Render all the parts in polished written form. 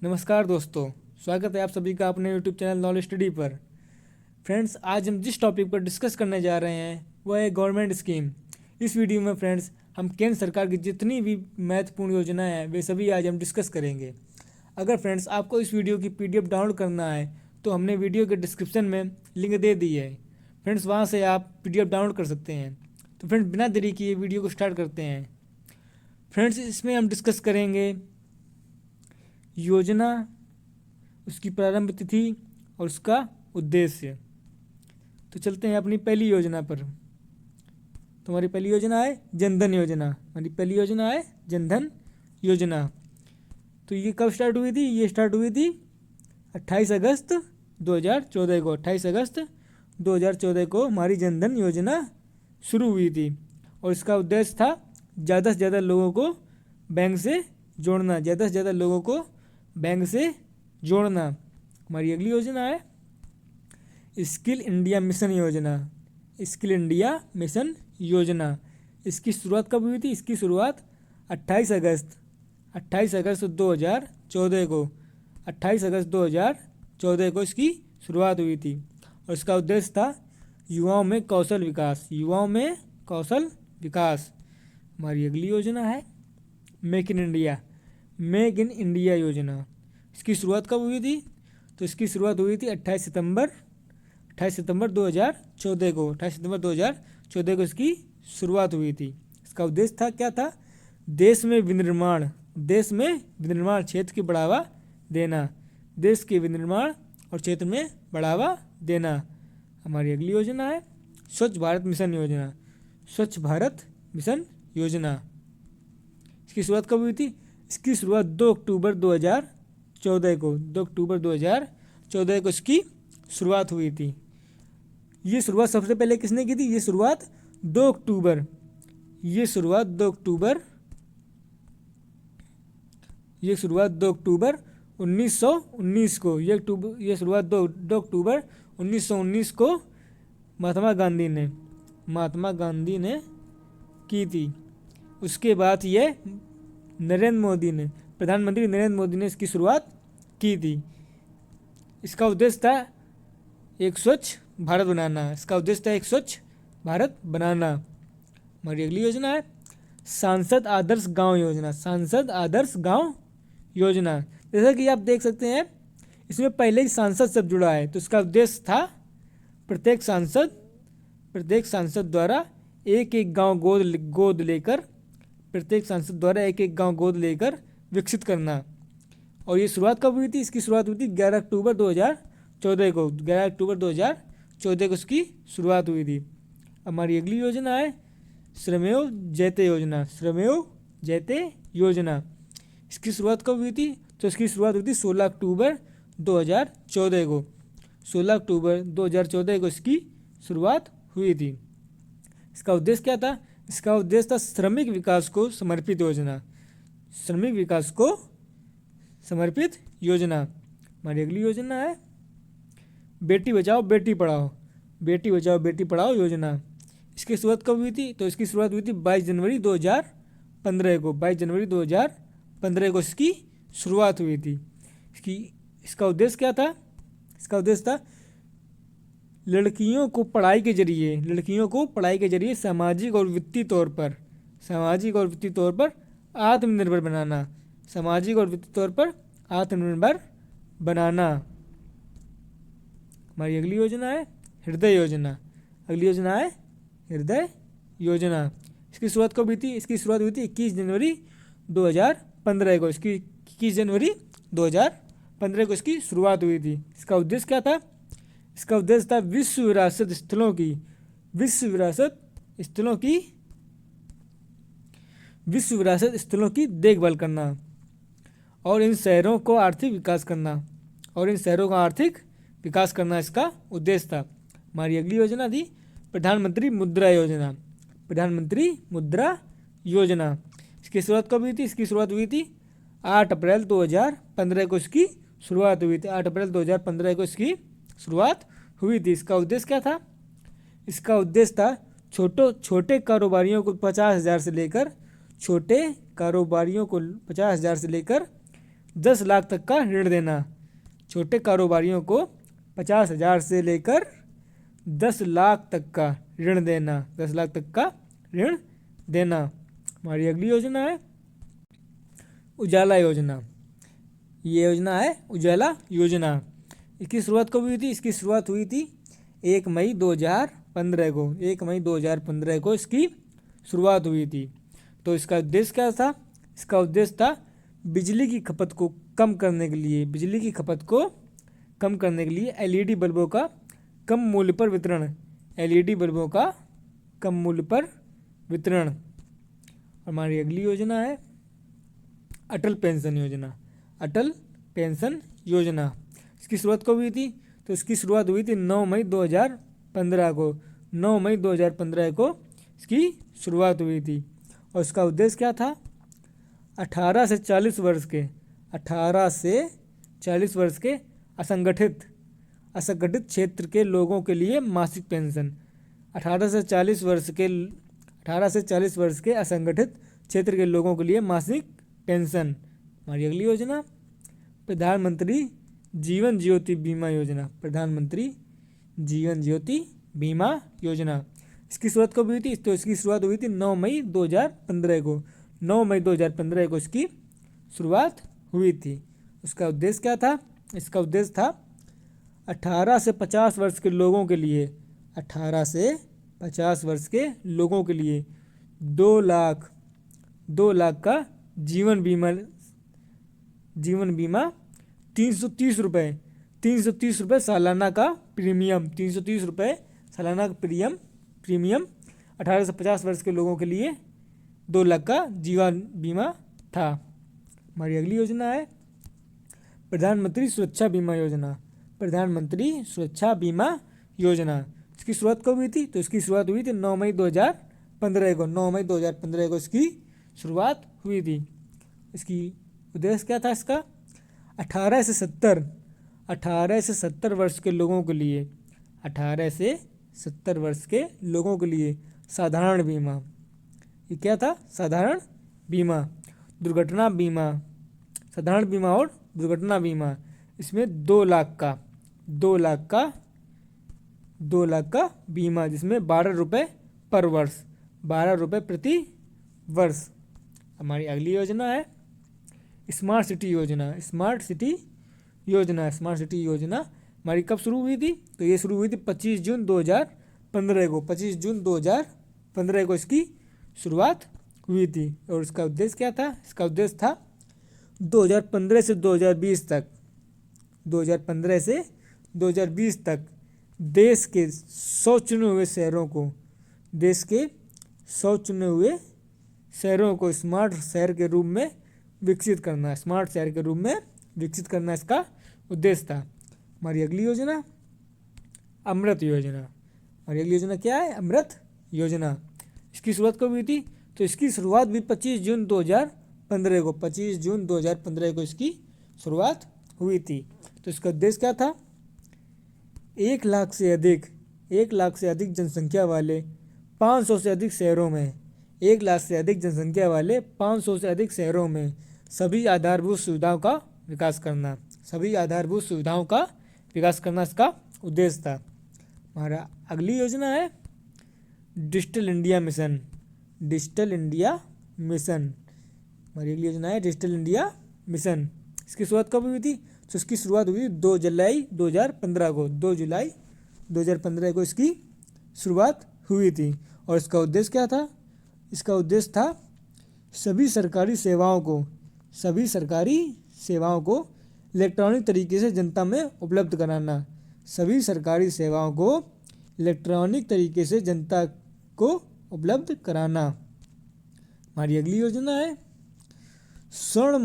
नमस्कार दोस्तों, स्वागत है आप सभी का अपने यूट्यूब चैनल नॉलेज स्टडी पर। फ्रेंड्स, आज हम जिस टॉपिक पर डिस्कस करने जा रहे हैं वह है गवर्नमेंट स्कीम। इस वीडियो में फ्रेंड्स हम केंद्र सरकार की जितनी भी महत्वपूर्ण योजनाएं हैं वे सभी आज हम डिस्कस करेंगे। अगर फ्रेंड्स आपको इस वीडियो की PDF डाउनलोड करना है तो हमने वीडियो के डिस्क्रिप्शन में लिंक दे दी है फ्रेंड्स, वहाँ से आप PDF डाउनलोड कर सकते हैं। तो फ्रेंड्स, बिना देरी किए वीडियो को स्टार्ट करते हैं। फ्रेंड्स, इसमें हम डिस्कस करेंगे योजना, उसकी प्रारंभ तिथि और उसका उद्देश्य। तो चलते हैं अपनी पहली योजना पर। तो हमारी पहली योजना है जनधन योजना। हमारी पहली योजना है जनधन योजना। तो ये कब स्टार्ट हुई थी? ये स्टार्ट हुई थी 28 अगस्त 2014 को। 28 अगस्त 2014 को हमारी जनधन योजना शुरू हुई थी और इसका उद्देश्य था ज़्यादा से ज़्यादा लोगों को बैंक से जोड़ना। ज़्यादा से ज़्यादा लोगों को बैंक से जोड़ना। हमारी अगली योजना है स्किल इंडिया मिशन योजना। स्किल इंडिया मिशन योजना, इसकी शुरुआत कब हुई थी? इसकी शुरुआत 28 अगस्त 2014 को 28 अगस्त 2014 को इसकी शुरुआत हुई थी और इसका उद्देश्य था युवाओं में कौशल विकास। युवाओं में कौशल विकास। हमारी अगली योजना है मेक इन इंडिया योजना। इसकी शुरुआत कब हुई थी? तो इसकी शुरुआत हुई थी 28 सितंबर 2014 को। 28 सितंबर 2014 को इसकी शुरुआत हुई थी। इसका उद्देश्य था क्या था? देश में विनिर्माण क्षेत्र की बढ़ावा देना। देश के विनिर्माण और क्षेत्र में बढ़ावा देना। हमारी अगली योजना है स्वच्छ भारत मिशन योजना। स्वच्छ भारत मिशन योजना, इसकी शुरुआत कब हुई थी? इसकी शुरुआत 2 अक्टूबर 2014 को। 2 अक्टूबर 2014 को इसकी शुरुआत हुई थी। ये शुरुआत सबसे पहले किसने की थी? ये शुरुआत 2 अक्टूबर 1919 को। ये शुरुआत 2 अक्टूबर 1919 को महात्मा गांधी ने की थी। उसके बाद ये प्रधानमंत्री नरेंद्र मोदी ने इसकी शुरुआत की थी। इसका उद्देश्य था एक स्वच्छ भारत बनाना। हमारी अगली योजना है सांसद आदर्श गांव योजना। जैसा कि आप देख सकते हैं इसमें पहले ही सांसद शब्द जुड़ा है। तो इसका उद्देश्य था प्रत्येक सांसद द्वारा एक एक गांव गोद लेकर विकसित करना। और ये शुरुआत कब हुई थी? इसकी शुरुआत हुई थी 11 अक्टूबर 2014 को। 11 अक्टूबर 2014 को इसकी शुरुआत हुई थी। हमारी अगली योजना है श्रमेव जयते योजना। इसकी शुरुआत कब हुई थी? तो इसकी शुरुआत हुई थी 16 अक्टूबर 2014 को। 16 अक्टूबर 2014 को इसकी शुरुआत हुई थी। इसका उद्देश्य क्या था? इसका उद्देश्य था श्रमिक विकास को समर्पित योजना। हमारी अगली योजना है बेटी बचाओ बेटी पढ़ाओ योजना। इसकी शुरुआत कब हुई थी? तो इसकी शुरुआत हुई थी 22 जनवरी 2015 को। 22 जनवरी 2015 को इसकी शुरुआत हुई थी। इसका उद्देश्य क्या था? इसका उद्देश्य था लड़कियों को पढ़ाई के जरिए सामाजिक और वित्तीय तौर पर आत्मनिर्भर बनाना। हमारी अगली योजना है हृदय योजना। इसकी शुरुआत कब हुई थी? इसकी शुरुआत हुई थी 21 जनवरी 2015 को। 21 जनवरी 2015 को इसकी शुरुआत हुई थी। इसका उद्देश्य क्या था? इसका उद्देश्य था विश्व विरासत स्थलों की देखभाल करना और इन शहरों का आर्थिक विकास करना इसका उद्देश्य था। हमारी अगली योजना थी प्रधानमंत्री मुद्रा योजना। इसकी शुरुआत कब हुई थी? इसकी शुरुआत हुई थी 8 अप्रैल 2015 को इसकी शुरुआत हुई थी। 8 अप्रैल 2015 को इसकी शुरुआत हुई थी। इसका उद्देश्य क्या था? इसका उद्देश्य था छोटे कारोबारियों को 50,000 से लेकर 10 लाख तक का ऋण देना। छोटे कारोबारियों को 50,000 से लेकर 10 लाख तक का ऋण देना। 10 लाख तक का ऋण देना। हमारी अगली योजना है उजाला योजना। ये योजना है उजाला योजना। इसकी शुरुआत कब हुई थी? इसकी शुरुआत हुई थी 1 मई 2015 को। 1 मई 2015 को इसकी शुरुआत हुई थी। तो इसका उद्देश्य क्या था? इसका उद्देश्य था बिजली की खपत को कम करने के लिए, बिजली की खपत को कम करने के लिए एलईडी बल्बों का कम मूल्य पर वितरण। एलईडी बल्बों का कम मूल्य पर वितरण। हमारी अगली योजना है अटल पेंशन योजना। अटल पेंशन योजना इसकी शुरुआत कब हुई थी? तो इसकी शुरुआत हुई थी 9 मई 2015 को। 9 मई 2015 को इसकी शुरुआत हुई थी। और इसका उद्देश्य क्या था? 18 से 40 वर्ष के 18 से 40 वर्ष के असंगठित क्षेत्र के लोगों के लिए मासिक पेंशन। 18 से 40 वर्ष के असंगठित क्षेत्र के लोगों के लिए मासिक पेंशन। हमारी अगली योजना प्रधानमंत्री जीवन ज्योति बीमा योजना। प्रधानमंत्री जीवन ज्योति बीमा योजना इसकी शुरुआत कब हुई थी? तो इसकी शुरुआत हुई थी 9 मई 2015 को। 9 मई 2015 को इसकी शुरुआत हुई थी। उसका उद्देश्य क्या था? इसका उद्देश्य था 18 से 50 वर्ष के लोगों के लिए 18 से 50 वर्ष के लोगों के लिए 2 लाख का जीवन बीमा 330 रुपये सालाना का प्रीमियम। 330 रुपये सालाना का प्रीमियम 18 से 50 वर्ष के लोगों के लिए 2 लाख का जीवन बीमा था। हमारी अगली योजना है प्रधानमंत्री सुरक्षा बीमा योजना। प्रधानमंत्री सुरक्षा बीमा योजना इसकी शुरुआत कब हुई थी? तो इसकी शुरुआत हुई थी 9 मई 2015 को। 9 मई 2015 को इसकी शुरुआत हुई थी। इसकी उद्देश्य क्या था इसका? 18 से 70 वर्ष के लोगों के लिए 18 से 70 वर्ष के लोगों के लिए साधारण बीमा। ये क्या था? साधारण बीमा। दुर्घटना बीमा, साधारण बीमा और दुर्घटना बीमा इसमें 2 लाख का बीमा, जिसमें 12 रुपये पर वर्ष, 12 रुपये प्रति वर्ष। हमारी अगली योजना है स्मार्ट सिटी योजना। स्मार्ट सिटी योजना हमारी कब शुरू हुई थी? तो ये शुरू हुई थी 25 जून 2015 को। 25 जून 2015 को इसकी शुरुआत हुई थी। और इसका उद्देश्य क्या था? इसका उद्देश्य था 2015 से 2020 तक 2015 से 2020 तक देश के 100 चुने हुए शहरों को स्मार्ट शहर के रूप में विकसित करना। स्मार्ट शहर के रूप में विकसित करना इसका उद्देश्य था। हमारी अगली योजना अमृत योजना। हमारी अगली योजना क्या है? अमृत योजना। इसकी शुरुआत कब हुई थी? तो इसकी शुरुआत भी 25 जून 2015 को। 25 जून 2015 को इसकी शुरुआत हुई थी। तो इसका उद्देश्य क्या था? 1 लाख से अधिक जनसंख्या वाले 500 से अधिक शहरों में 1 लाख से अधिक जनसंख्या वाले 500 से अधिक शहरों में सभी आधारभूत सुविधाओं का विकास करना। इसका उद्देश्य था। हमारा अगली योजना है डिजिटल इंडिया मिशन। हमारी अगली योजना है डिजिटल इंडिया मिशन। इसकी शुरुआत कब हुई थी? तो इसकी शुरुआत हुई 2 जुलाई 2015 को। 2 जुलाई 2015 को इसकी शुरुआत हुई थी। और इसका उद्देश्य क्या था? इसका उद्देश्य था सभी सरकारी सेवाओं को इलेक्ट्रॉनिक तरीके से जनता में उपलब्ध कराना। सभी सरकारी सेवाओं को इलेक्ट्रॉनिक तरीके से जनता को उपलब्ध कराना। हमारी अगली योजना है स्वर्ण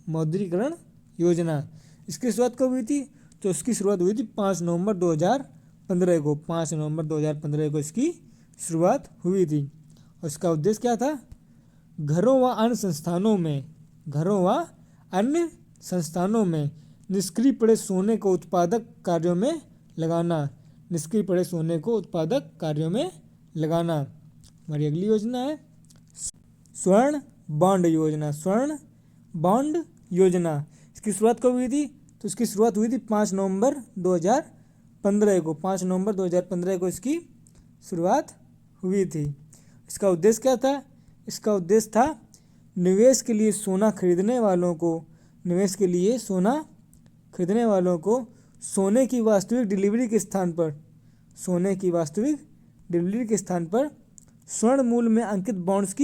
मौद्रीकरण योजना। इसकी शुरुआत कब हुई थी? तो इसकी शुरुआत हुई थी 5 नवंबर 2015 को। 5 नवंबर 2015 को इसकी शुरुआत हुई थी। और इसका उद्देश्य क्या था? घरों व अन्य संस्थानों में निष्क्रिय पड़े सोने को उत्पादक कार्यों में लगाना। हमारी अगली योजना है स्वर्ण बॉन्ड बॉन्ड योजना। इसकी शुरुआत कब हुई थी? तो इसकी शुरुआत हुई थी 5 नवंबर 2015 को। 5 नवंबर 2015 को इसकी शुरुआत हुई थी। इसका उद्देश्य क्या था? इसका उद्देश्य था निवेश के लिए सोना खरीदने वालों को सोने की वास्तविक डिलीवरी के स्थान पर स्वर्ण मूल्य में अंकित बॉन्ड्स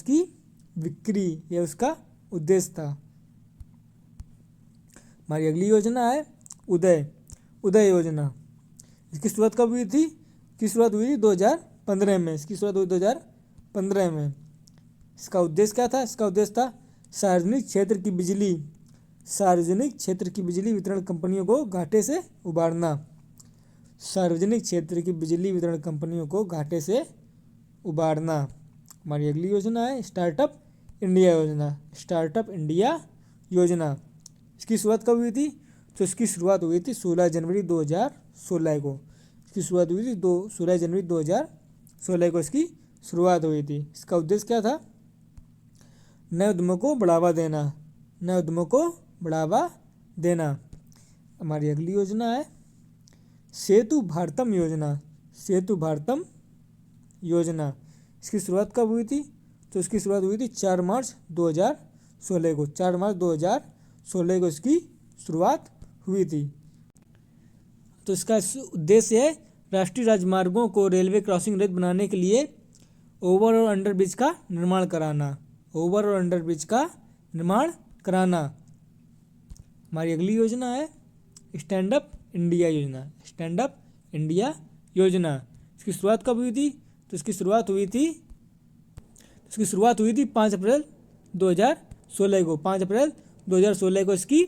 की बिक्री, यह उसका उद्देश्य था। हमारी अगली योजना है उदय योजना। इसकी शुरुआत कब हुई थी? इसकी शुरुआत हुई थी 2015 में। इसका उद्देश्य क्या था? इसका उद्देश्य था सार्वजनिक क्षेत्र की बिजली वितरण कंपनियों को घाटे से उबारना। हमारी अगली योजना है स्टार्टअप इंडिया योजना। इसकी शुरुआत कब हुई थी? तो इसकी शुरुआत हुई थी 16 जनवरी 2016 को। 16 जनवरी 2016 को इसकी शुरुआत हुई थी। इसका उद्देश्य क्या था? नए उद्यमों को बढ़ावा देना। हमारी अगली योजना है सेतु भारतम योजना। इसकी शुरुआत कब हुई थी? तो इसकी शुरुआत हुई थी 4 मार्च 2016 को। 4 मार्च 2016 को इसकी शुरुआत हुई थी। तो इसका उद्देश्य है राष्ट्रीय राजमार्गों को रेलवे क्रॉसिंग रहित बनाने के लिए ओवर और अंडर ब्रिज का निर्माण कराना। हमारी अगली योजना है स्टैंड अप इंडिया योजना। इसकी शुरुआत कब हुई थी? तो इसकी शुरुआत हुई थी 5 अप्रैल 2016 को। 5 अप्रैल 2016 को इसकी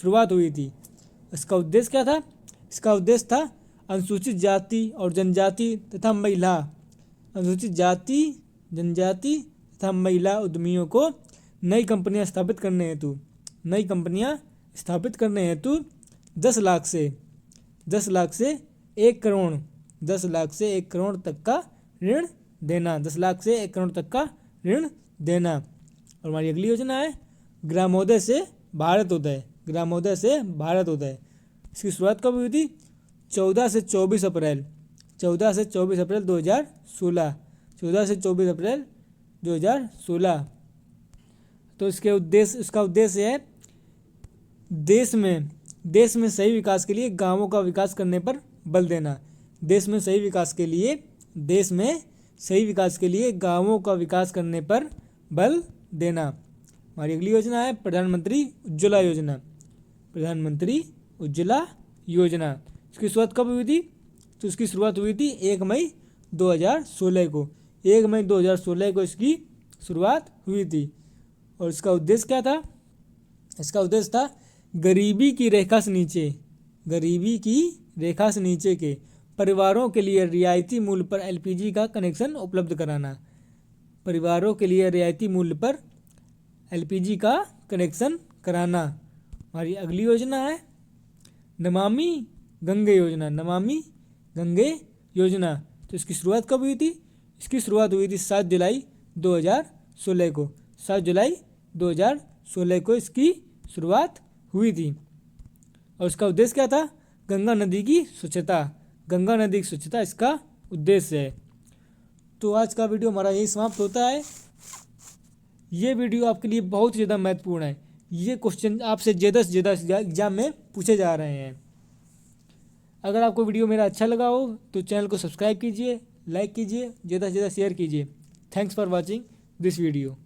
शुरुआत हुई थी। इसका उद्देश्य क्या था? इसका उद्देश्य था अनुसूचित जाति और जनजाति तथा महिला उद्यमियों को नई कंपनियां स्थापित करने हेतु 10 लाख से 1 करोड़ तक का ऋण देना। और हमारी अगली योजना है ग्रामोदय से भारतोदय। इसकी शुरुआत कब हुई थी? 14 से 24 अप्रैल 2016। तो इसका उद्देश्य है देश में सही विकास के लिए गांवों का विकास करने पर बल देना। देश में सही विकास के लिए गांवों का विकास करने पर बल देना। हमारी अगली योजना है प्रधानमंत्री उज्ज्वला योजना। इसकी शुरुआत कब हुई थी? तो इसकी शुरुआत हुई थी 1 मई 2016 को। 1 मई 2016 को इसकी शुरुआत हुई थी। और इसका उद्देश्य क्या था? इसका उद्देश्य था गरीबी की रेखा से नीचे के परिवारों के लिए रियायती मूल्य पर एलपीजी का कनेक्शन उपलब्ध कराना। हमारी अगली योजना है नमामि गंगे योजना। तो इसकी शुरुआत कब हुई थी? इसकी शुरुआत हुई थी 7 जुलाई 2016 को। 7 जुलाई 2016 को इसकी शुरुआत हुई थी। और इसका उद्देश्य क्या था? गंगा नदी की स्वच्छता इसका उद्देश्य है। तो आज का वीडियो हमारा यही समाप्त होता है। ये वीडियो आपके लिए बहुत ही ज़्यादा महत्वपूर्ण है। ये क्वेश्चन आपसे ज़्यादा से ज़्यादा एग्जाम में पूछे जा रहे हैं। अगर आपको वीडियो मेरा अच्छा लगा हो तो चैनल को सब्सक्राइब कीजिए, लाइक कीजिए, ज़्यादा से ज़्यादा शेयर कीजिए। Thanks for watching this video.